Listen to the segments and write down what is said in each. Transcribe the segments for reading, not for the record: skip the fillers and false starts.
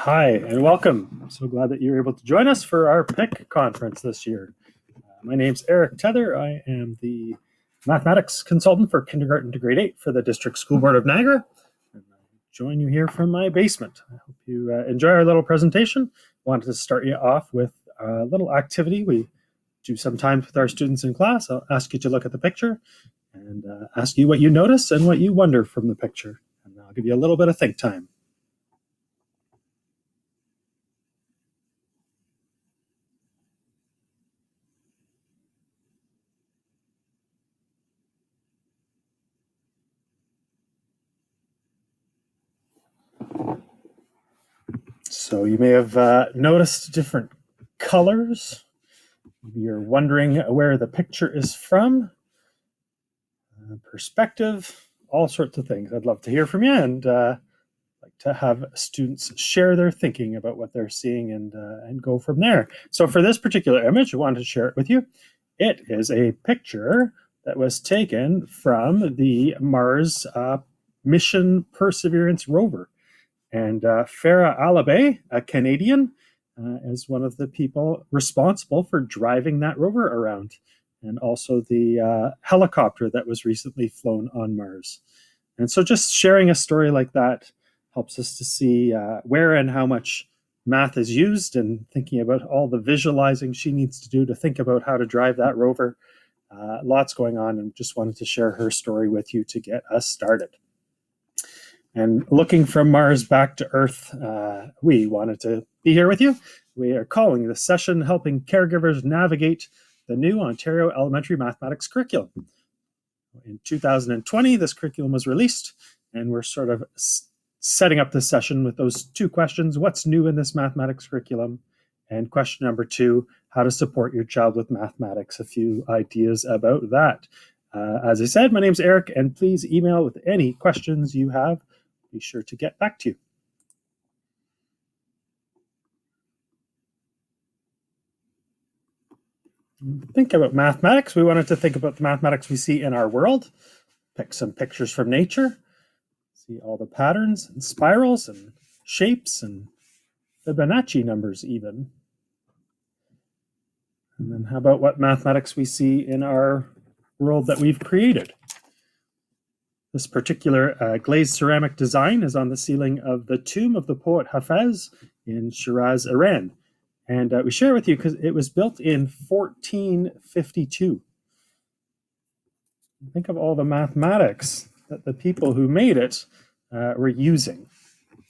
Hi, and welcome. I'm so glad that you were able to join us for our PIC conference this year. My name's Erik Tether. I am the mathematics consultant for kindergarten to grade 8 for the District School Board of Niagara. And I join you here from my basement. I hope you enjoy our little presentation. Wanted to start you off with a little activity we do sometimes with our students in class. I'll ask you to look at the picture and ask you what you notice and what you wonder from the picture. And I'll give you a little bit of think time. So you may have noticed different colors. You're wondering where the picture is from, perspective, all sorts of things. I'd love to hear from you and like to have students share their thinking about what they're seeing and go from there. So for this particular image, I wanted to share it with you. It is a picture that was taken from the Mars Mission Perseverance rover. And Farah Alabay, a Canadian, is one of the people responsible for driving that rover around, and also the helicopter that was recently flown on Mars. And so just sharing a story like that helps us to see where and how much math is used, and thinking about all the visualizing she needs to do to think about how to drive that rover. Lots going on, and just wanted to share her story with you to get us started. And looking from Mars back to Earth, we wanted to be here with you. We are calling this session Helping Caregivers Navigate the New Ontario Elementary Mathematics Curriculum. In 2020, this curriculum was released, and we're sort of setting up this session with those two questions: what's new in this mathematics curriculum? And question number 2, how to support your child with mathematics. A few ideas about that. As I said, my name's Erik, and please email with any questions you have. Be sure to get back to you. Think about mathematics. We wanted to think about the mathematics we see in our world. Pick some pictures from nature. See all the patterns and spirals and shapes and Fibonacci numbers even. And then how about what mathematics we see in our world that we've created? This particular glazed ceramic design is on the ceiling of the tomb of the poet Hafez in Shiraz, Iran. And we share it with you because it was built in 1452. Think of all the mathematics that the people who made it were using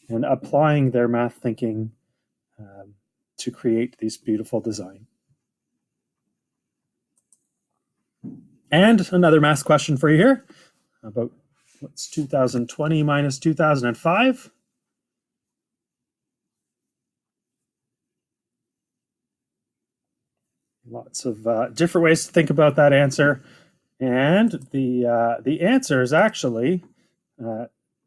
and applying their math thinking to create these beautiful designs. And another math question for you here about what's 2020 minus 2005? Lots of different ways to think about that answer. And the answer is actually,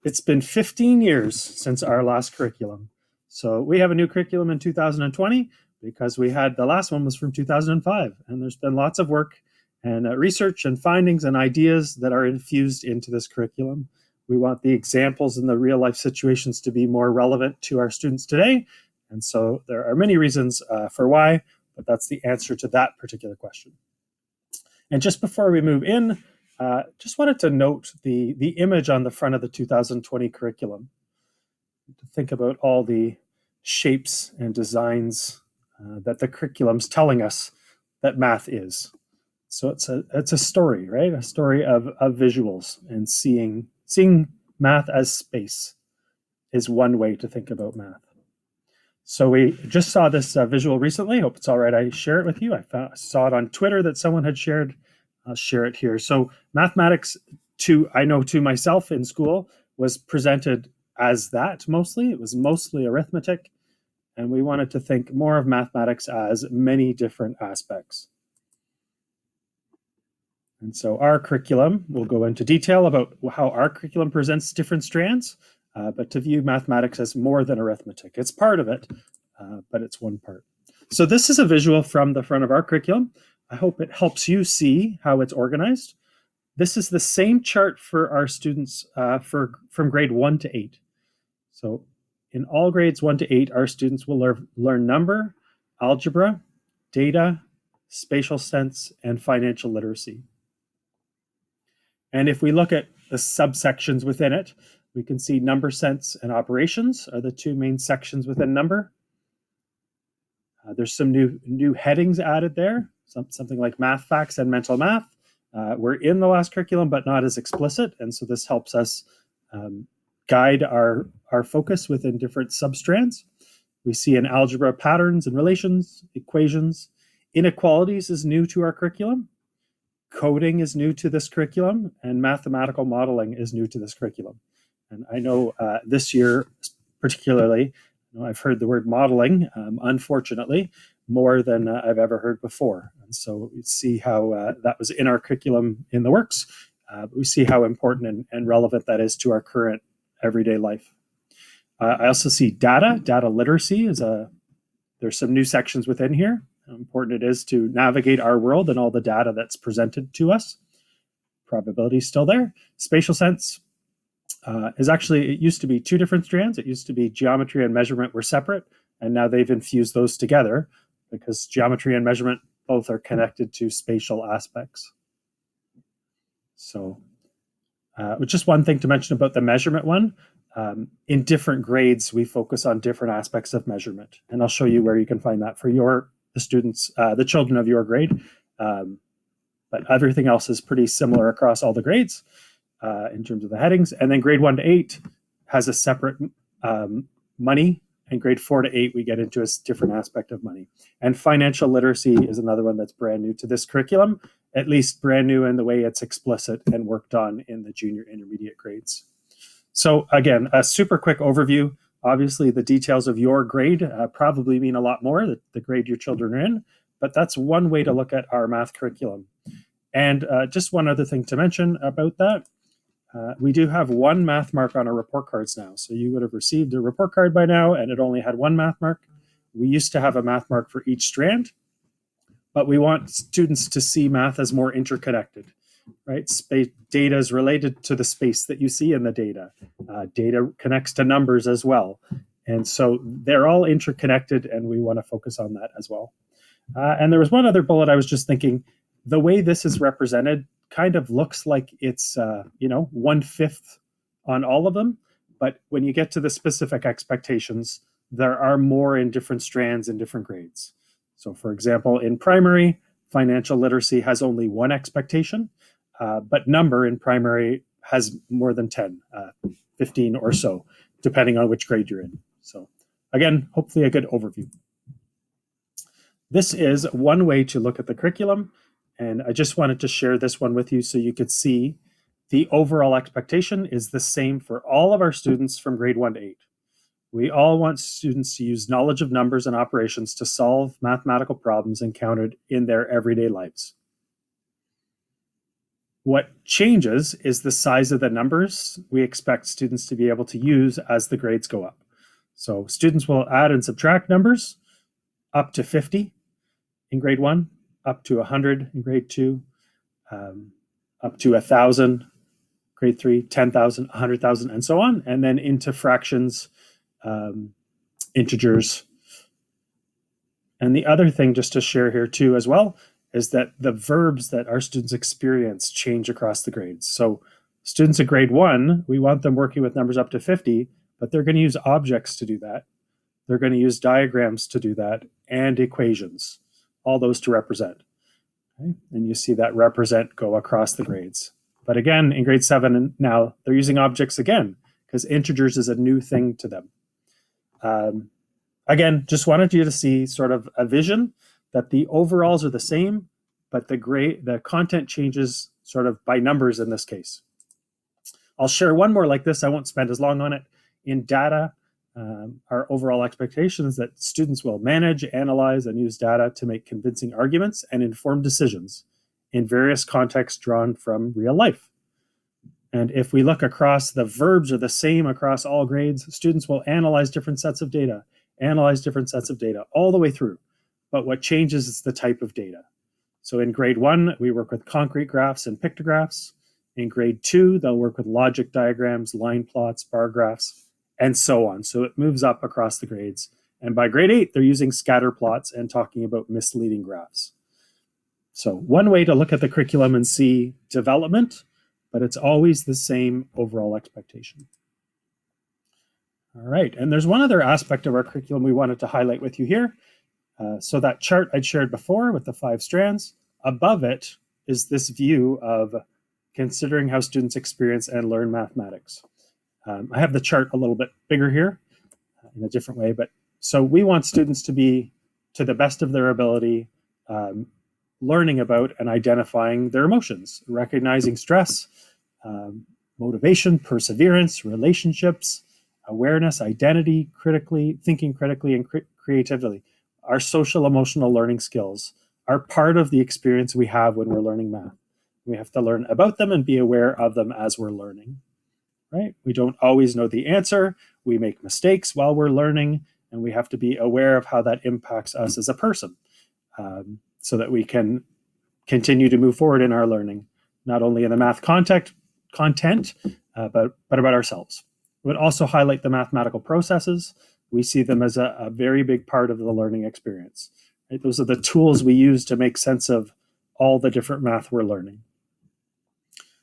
it's been 15 years since our last curriculum. So we have a new curriculum in 2020 because we had, the last one was from 2005. And there's been lots of work and research and findings and ideas that are infused into this curriculum. We want the examples and the real life situations to be more relevant to our students today. And so there are many reasons for why, but that's the answer to that particular question. And just before we move in, just wanted to note the image on the front of the 2020 curriculum. To think about all the shapes and designs that the curriculum's telling us that math is. So it's a story, right? A story of visuals, and seeing math as space is one way to think about math. So we just saw this visual recently. Hope it's all right I share it with you. I saw it on Twitter that someone had shared. I'll share it here. So mathematics, I know to myself in school, was presented as that mostly. It was mostly arithmetic. And we wanted to think more of mathematics as many different aspects. And so our curriculum, we'll go into detail about how our curriculum presents different strands, but to view mathematics as more than arithmetic. It's part of it, but it's one part. So this is a visual from the front of our curriculum. I hope it helps you see how it's organized. This is the same chart for our students from grade 1 to 8. So in all grades 1 to 8, our students will learn number, algebra, data, spatial sense, and financial literacy. And if we look at the subsections within it, we can see number sense and operations are the two main sections within number. There's some new headings added there, something like math facts and mental math. We're in the last curriculum, but not as explicit. And so this helps us guide our focus within different substrands. We see in algebra patterns and relations, equations. Inequalities is new to our curriculum. Coding is new to this curriculum, and mathematical modeling is new to this curriculum. And I know this year particularly, I've heard the word modeling, unfortunately, more than I've ever heard before. And so we see how that was in our curriculum in the works. We see how important and relevant that is to our current everyday life. I also see data literacy there's some new sections within here. How important it is to navigate our world and all the data that's presented to us. Probability is still there. Spatial sense it used to be two different strands. It used to be geometry and measurement were separate, and now they've infused those together because geometry and measurement both are connected to spatial aspects. So just one thing to mention about the measurement one, in different grades, we focus on different aspects of measurement, and I'll show you where you can find that for the students, the children of your grade. But everything else is pretty similar across all the grades in terms of the headings. And then grade 1 to 8 has a separate money, and grade 4 to 8, we get into a different aspect of money. And financial literacy is another one that's brand new to this curriculum, at least brand new in the way it's explicit and worked on in the junior intermediate grades. So again, a super quick overview. Obviously, the details of your grade probably mean a lot more, the grade your children are in, but that's one way to look at our math curriculum. And just one other thing to mention about that, we do have one math mark on our report cards now. So you would have received a report card by now, and it only had one math mark. We used to have a math mark for each strand, but we want students to see math as more interconnected, right? Data is related to the space that you see in the data. Data connects to numbers as well. And so they're all interconnected, and we want to focus on that as well. And there was one other bullet I was just thinking, the way this is represented kind of looks like it's, 1/5 on all of them. But when you get to the specific expectations, there are more in different strands in different grades. So for example, in primary, financial literacy has only one expectation, but number in primary has more than 10, 15 or so, depending on which grade you're in. So again, hopefully a good overview. This is one way to look at the curriculum, and I just wanted to share this one with you so you could see the overall expectation is the same for all of our students from grade 1 to 8. We all want students to use knowledge of numbers and operations to solve mathematical problems encountered in their everyday lives. What changes is the size of the numbers we expect students to be able to use as the grades go up. So students will add and subtract numbers up to 50 in grade 1, up to 100 in grade 2, up to 1,000, grade 3, 10,000, 100,000, and so on, and then into fractions, integers. And the other thing just to share here too as well is that the verbs that our students experience change across the grades. So students at grade 1, we want them working with numbers up to 50, but they're going to use objects to do that. They're going to use diagrams to do that, and equations, all those to represent. Okay? And you see that represent go across the grades. But again, in grade 7 now, they're using objects again, because integers is a new thing to them. Again, just wanted you to see sort of a vision that the overalls are the same, but the content changes sort of by numbers in this case. I'll share one more like this. I won't spend as long on it. In data, our overall expectation is that students will manage, analyze, and use data to make convincing arguments and informed decisions in various contexts drawn from real life. And if we look across, the verbs are the same across all grades. Students will analyze different sets of data, all the way through. But what changes is the type of data. So in grade 1, we work with concrete graphs and pictographs. In grade 2, they'll work with logic diagrams, line plots, bar graphs. and so on. So it moves up across the grades. And by grade 8, they're using scatter plots and talking about misleading graphs. So one way to look at the curriculum and see development, but it's always the same overall expectation. All right, and there's one other aspect of our curriculum we wanted to highlight with you here. So that chart I'd shared before with the 5 strands, above it is this view of considering how students experience and learn mathematics. I have the chart a little bit bigger here in a different way, but so we want students to be, to the best of their ability, learning about and identifying their emotions, recognizing stress, motivation, perseverance, relationships, awareness, identity, thinking critically, and creativity. Our social emotional learning skills are part of the experience we have when we're learning math. We have to learn about them and be aware of them as we're learning, right? We don't always know the answer. We make mistakes while we're learning, and we have to be aware of how that impacts us as a person, so that we can continue to move forward in our learning, not only in the math content, but about ourselves. It would also highlight the mathematical processes. We see them as a very big part of the learning experience. Right? Those are the tools we use to make sense of all the different math we're learning.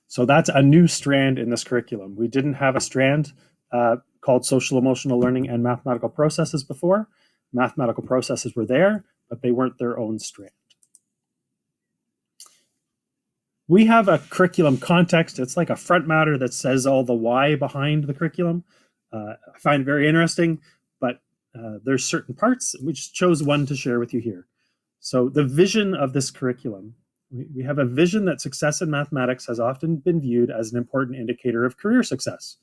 So that's a new strand in this curriculum. We didn't have a strand called social emotional learning and mathematical processes before. Mathematical processes were there, but they weren't their own strand. We have a curriculum context. It's like a front matter that says all the why behind the curriculum. I find it very interesting, but there's certain parts. We just chose one to share with you here. So the vision of this curriculum, we have a vision that success in mathematics has often been viewed as an important indicator of career success.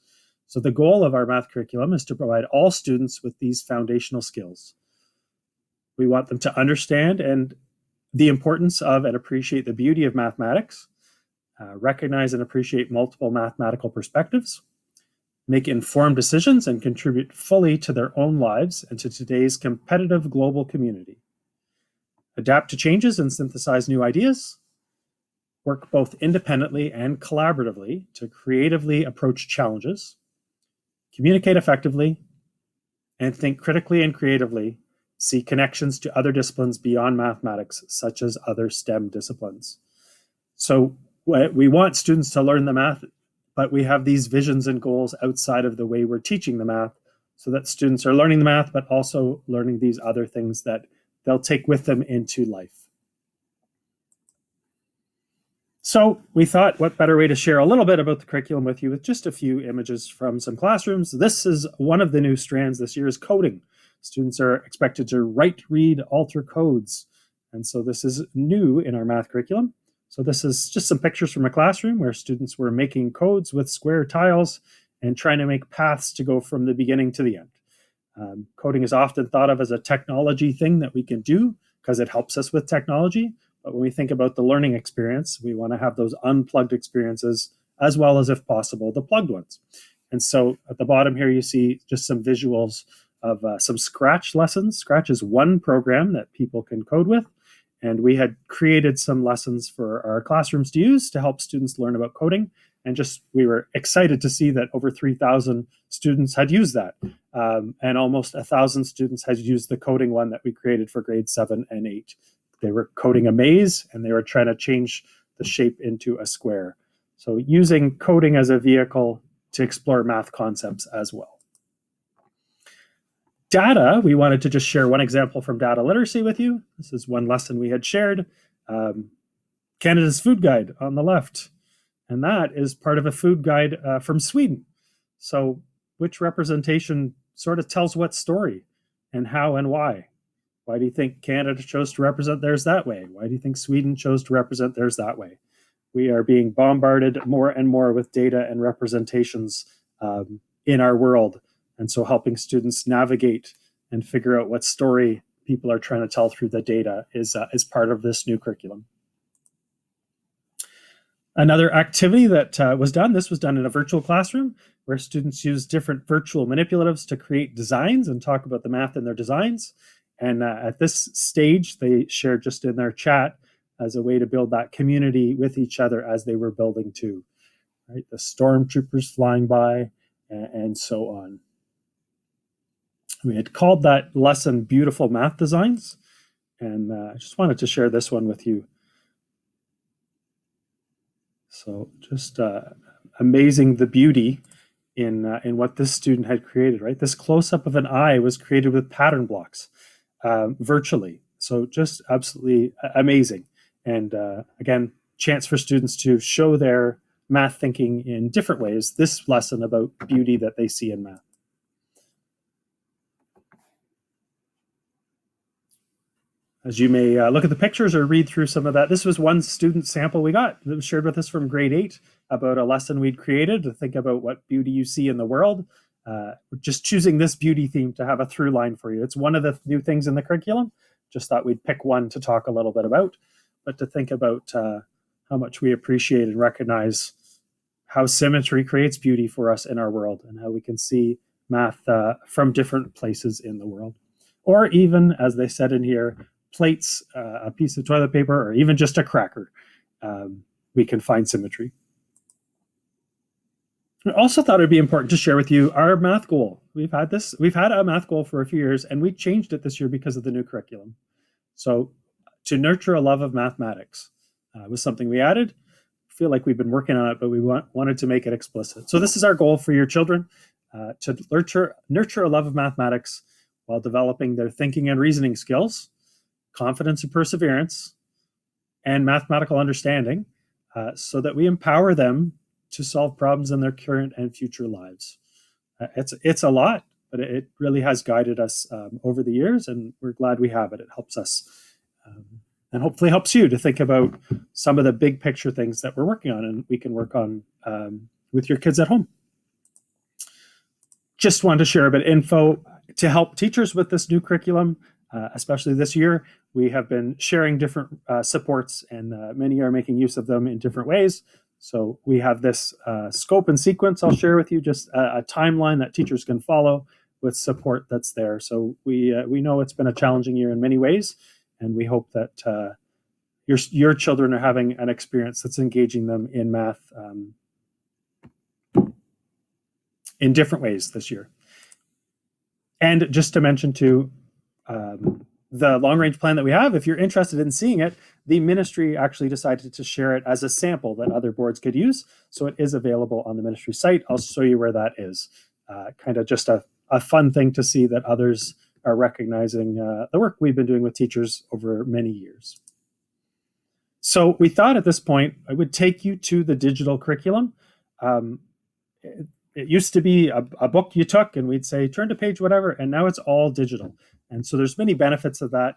So the goal of our math curriculum is to provide all students with these foundational skills. We want them to understand and the importance of and appreciate the beauty of mathematics, recognize and appreciate multiple mathematical perspectives, make informed decisions and contribute fully to their own lives and to today's competitive global community, adapt to changes and synthesize new ideas, work both independently and collaboratively to creatively approach challenges, communicate effectively, and think critically and creatively, see connections to other disciplines beyond mathematics, such as other STEM disciplines. So we want students to learn the math, but we have these visions and goals outside of the way we're teaching the math, so that students are learning the math, but also learning these other things that they'll take with them into life. So we thought, what better way to share a little bit about the curriculum with you with just a few images from some classrooms. This is one of the new strands this year is coding. Students are expected to write, read, alter codes. And so this is new in our math curriculum. So this is just some pictures from a classroom where students were making codes with square tiles and trying to make paths to go from the beginning to the end. Coding is often thought of as a technology thing that we can do because it helps us with technology. But when we think about the learning experience, we want to have those unplugged experiences as well as, if possible, the plugged ones. And so at the bottom here, you see just some visuals of some Scratch lessons. Scratch is one program that people can code with. And we had created some lessons for our classrooms to use to help students learn about coding. And we were excited to see that over 3,000 students had used that. And almost 1,000 students had used the coding one that we created for grade 7 and 8. They were coding a maze and they were trying to change the shape into a square. So using coding as a vehicle to explore math concepts as well. Data, we wanted to just share one example from data literacy with you. This is one lesson we had shared. Canada's food guide on the left. And that is part of a food guide from Sweden. So which representation sort of tells what story and how and why? Why do you think Canada chose to represent theirs that way? Why do you think Sweden chose to represent theirs that way? We are being bombarded more and more with data and representations in our world. And so helping students navigate and figure out what story people are trying to tell through the data is part of this new curriculum. Another activity that was done, this was done in a virtual classroom where students use different virtual manipulatives to create designs and talk about the math in their designs. And at this stage, they shared just in their chat as a way to build that community with each other as they were building too. Right? The stormtroopers flying by and so on. We had called that lesson Beautiful Math Designs, and I just wanted to share this one with you. So just amazing the beauty in what this student had created, right? This close-up of an eye was created with pattern blocks virtually. So just absolutely amazing. And again, chance for students to show their math thinking in different ways. This lesson about beauty that they see in math. As you may look at the pictures or read through some of that, this was one student sample we got that was shared with us from grade 8 about a lesson we'd created to think about what beauty you see in the world. Just choosing this beauty theme to have a through line for you. It's one of the new things in the curriculum. Just thought we'd pick one to talk a little bit about, but to think about how much we appreciate and recognize how symmetry creates beauty for us in our world and how we can see math from different places in the world. Or even, as they said in here, plates, a piece of toilet paper, or even just a cracker, we can find symmetry. I also thought it'd be important to share with you our math goal. We've had a math goal for a few years, and we changed it this year because of the new curriculum. So to nurture a love of mathematics was something we added. I feel like we've been working on it, but we wanted to make it explicit. So this is our goal for your children, to nurture a love of mathematics while developing their thinking and reasoning skills, confidence and perseverance, and mathematical understanding, so that we empower them to solve problems in their current and future lives. It's a lot, but it really has guided us over the years, and we're glad we have it. It helps us, and hopefully helps you to think about some of the big picture things that we're working on and we can work on with your kids at home. Just wanted to share a bit of info to help teachers with this new curriculum, especially this year. We have been sharing different supports, and many are making use of them in different ways. So we have this scope and sequence I'll share with you, just a timeline that teachers can follow with support that's there. So we know it's been a challenging year in many ways, and we hope that your children are having an experience that's engaging them in math in different ways this year. And just to mention too, the long-range plan that we have, if you're interested in seeing it, the ministry actually decided to share it as a sample that other boards could use. So it is available on the ministry site. I'll show you where that is. Kind of just a fun thing to see that others are recognizing the work we've been doing with teachers over many years. So we thought at this point, I would take you to the digital curriculum. It used to be a book you took and we'd say, turn to page whatever, and now it's all digital. And so there's many benefits of that.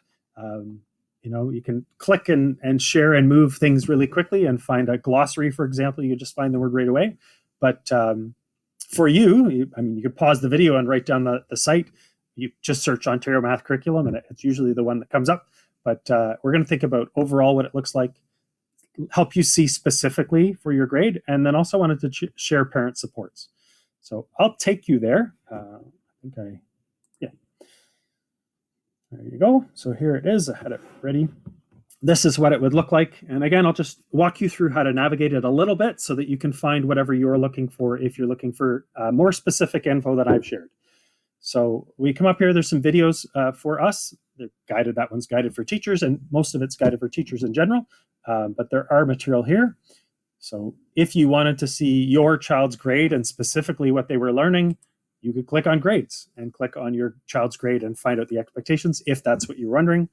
You can click and share and move things really quickly and find a glossary, for example. You just find the word right away. But for you could pause the video and write down the site. You just search Ontario Math Curriculum, and it's usually the one that comes up. But we're going to think about overall what it looks like, help you see specifically for your grade, and then also wanted to share parent supports. So I'll take you there. There you go. So here it is. I had it ready. This is what it would look like. And again, I'll just walk you through how to navigate it a little bit so that you can find whatever you're looking for if you're looking for more specific info that I've shared. So we come up here, there's some videos for us. They're guided. That one's guided for teachers, and most of it's guided for teachers in general. But there are material here. So if you wanted to see your child's grade and specifically what they were learning, you could click on grades and click on your child's grade and find out the expectations if that's what you're wondering.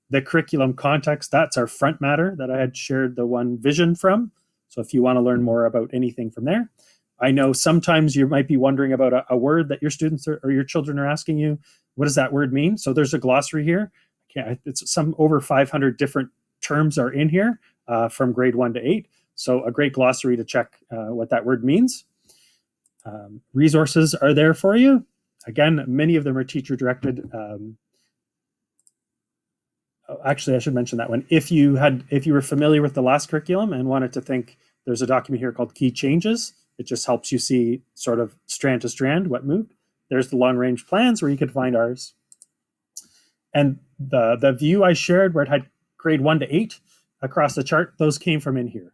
The curriculum context, that's our front matter that I had shared the one vision from. So if you want to learn more about anything from there, I know sometimes you might be wondering about a word that your students or your children are asking you, what does that word mean? So there's a glossary here. It's some over 500 different terms are in here from grade 1 to 8. So a great glossary to check what that word means. Resources are there for you. Again, many of them are teacher directed. Actually, I should mention that one. If you were familiar with the last curriculum and wanted to think, there's a document here called Key Changes. It just helps you see sort of strand to strand what moved. There's the long range plans where you could find ours. And the view I shared where it had grade 1 to 8 across the chart, those came from in here.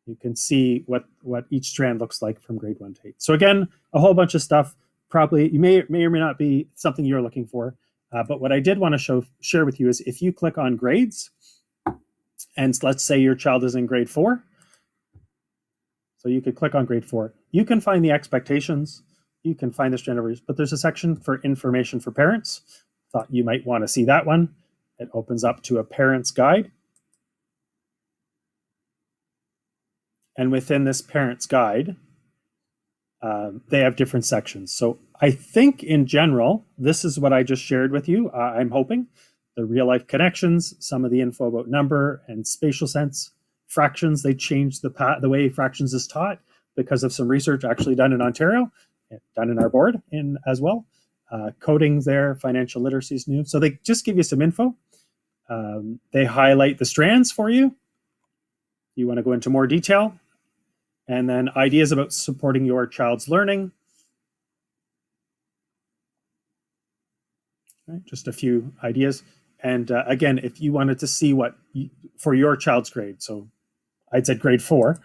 You can see what each strand looks like from grade 1 to 8. So again, a whole bunch of stuff, probably, you may or may not be something you're looking for. But what I did want to share with you is if you click on grades, and let's say your child is in grade 4, so you could click on grade 4. You can find the expectations. You can find the strand of reviews, but there's a section for information for parents. Thought you might want to see that one. It opens up to a parent's guide. And within this parent's guide, they have different sections. So I think in general, this is what I just shared with you. I'm hoping the real life connections, some of the info about number and spatial sense, fractions. They changed the way fractions is taught because of some research actually done in Ontario, done in our board as well. Coding's there, financial literacy is new. So they just give you some info. They highlight the strands for you. You want to go into more detail. And then ideas about supporting your child's learning. Right, just a few ideas. And again, if you wanted to see for your child's grade, so I'd said grade 4.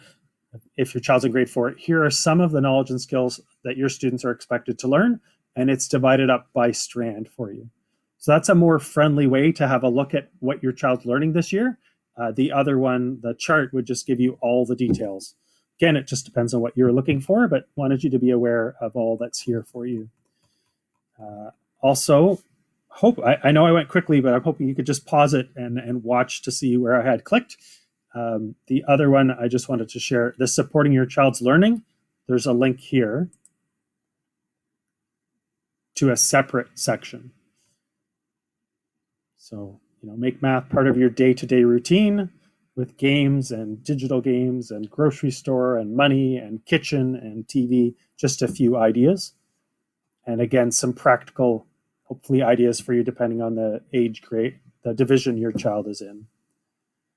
If your child's in grade 4, here are some of the knowledge and skills that your students are expected to learn, and it's divided up by strand for you. So that's a more friendly way to have a look at what your child's learning this year. The other one, the chart, would just give you all the details. Again, it just depends on what you're looking for, but wanted you to be aware of all that's here for you. Also, I know I went quickly, but I'm hoping you could just pause it and watch to see where I had clicked. The other one I just wanted to share, the supporting your child's learning. There's a link here to a separate section. So, make math part of your day-to-day routine with games and digital games and grocery store and money and kitchen and TV, just a few ideas. And again, some practical, hopefully, ideas for you depending on the age grade, the division your child is in.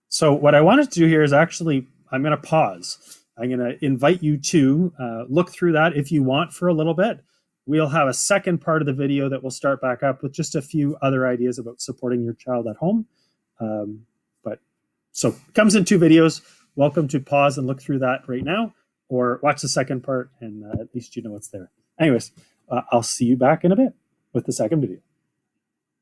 So what I wanted to do here is actually, I'm going to pause. I'm going to invite you to look through that if you want for a little bit. We'll have a second part of the video that will start back up with just a few other ideas about supporting your child at home. So it comes in 2 videos. Welcome to pause and look through that right now, or watch the second part and at least you know what's there. Anyways, I'll see you back in a bit with the second video.